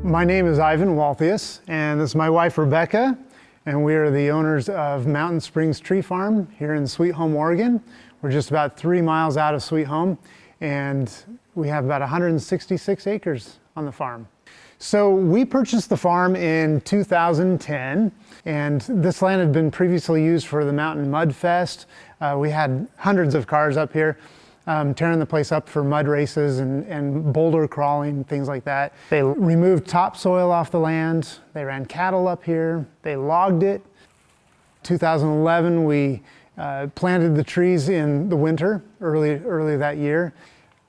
My name is Ivan Walthius, and this is my wife Rebecca, and we are the owners of Mountain Springs Tree Farm here in Sweet Home, Oregon. We're just about 3 miles out of Sweet Home, and we have about 166 acres on the farm. So we purchased the farm in 2010, and this land had been previously used for the Mountain Mud Fest. We had hundreds of cars up here. Tearing the place up for mud races and boulder crawling, things like that. They removed topsoil off the land. They ran cattle up here. They logged it. 2011, we planted the trees in the winter, early that year.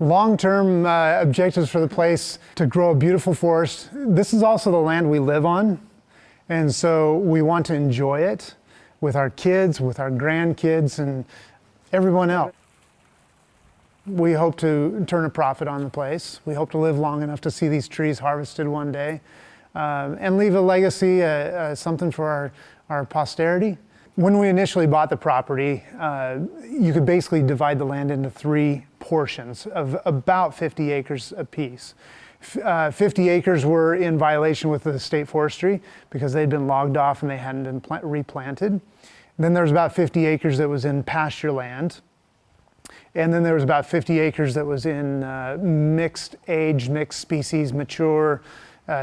Long-term objectives for the place: to grow a beautiful forest. This is also the land we live on, and so we want to enjoy it with our kids, with our grandkids, and everyone else. We hope to turn a profit on the place. We hope to live long enough to see these trees harvested one day and leave a legacy, something for our posterity. When we initially bought the property, you could basically divide the land into 3 portions of about 50 acres apiece. 50 acres were in violation with the state forestry because they'd been logged off and they hadn't been replanted. Then there was about 50 acres that was in pasture land. And then there was about 50 acres that was in mixed age, mixed species, mature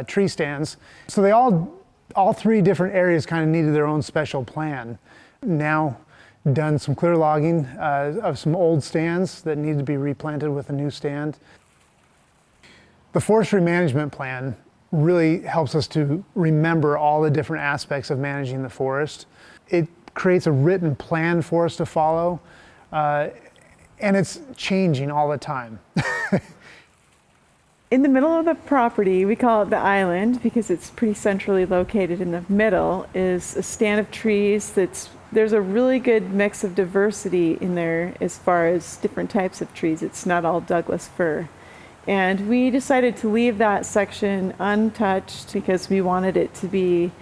tree stands. So they all 3 different areas kind of needed their own special plan. Now done some clear logging of some old stands that need to be replanted with a new stand. The forestry management plan really helps us to remember all the different aspects of managing the forest. It creates a written plan for us to follow. And it's changing all the time. In the middle of the property, we call it the island because it's pretty centrally located in the middle, is a stand of trees there's a really good mix of diversity in there as far as different types of trees. It's not all Douglas fir. And we decided to leave that section untouched because we wanted it to be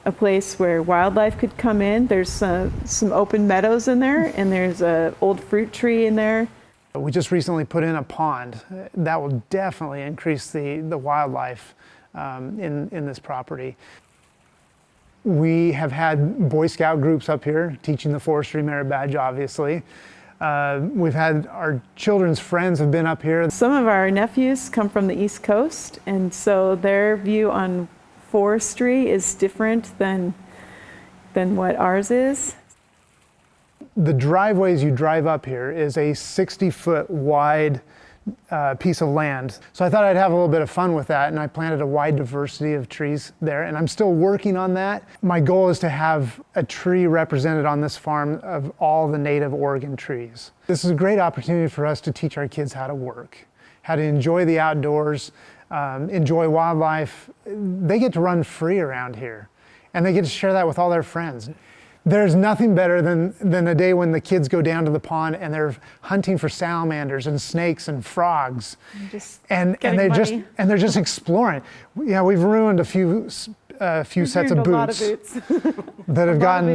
a place where wildlife could come in. There's some open meadows in there, and there's an old fruit tree in there. We just recently put in a pond. That will definitely increase the wildlife in this property. We have had Boy Scout groups up here teaching the forestry merit badge, obviously. We've had our children's friends have been up here. Some of our nephews come from the East Coast, and so their view on forestry is different than what ours is. The driveways you drive up here is a 60-foot wide piece of land. So I thought I'd have a little bit of fun with that, and I planted a wide diversity of trees there, and I'm still working on that. My goal is to have a tree represented on this farm of all the native Oregon trees. This is a great opportunity for us to teach our kids how to work, how to enjoy the outdoors, enjoy wildlife. They get to run free around here, and they get to share that with all their friends. There's nothing better than a day when the kids go down to the pond and they're hunting for salamanders and snakes and frogs, and they're just exploring. Yeah, we've ruined a few sets of boots that have gotten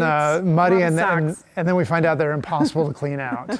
muddy, and then we find out they're impossible to clean out.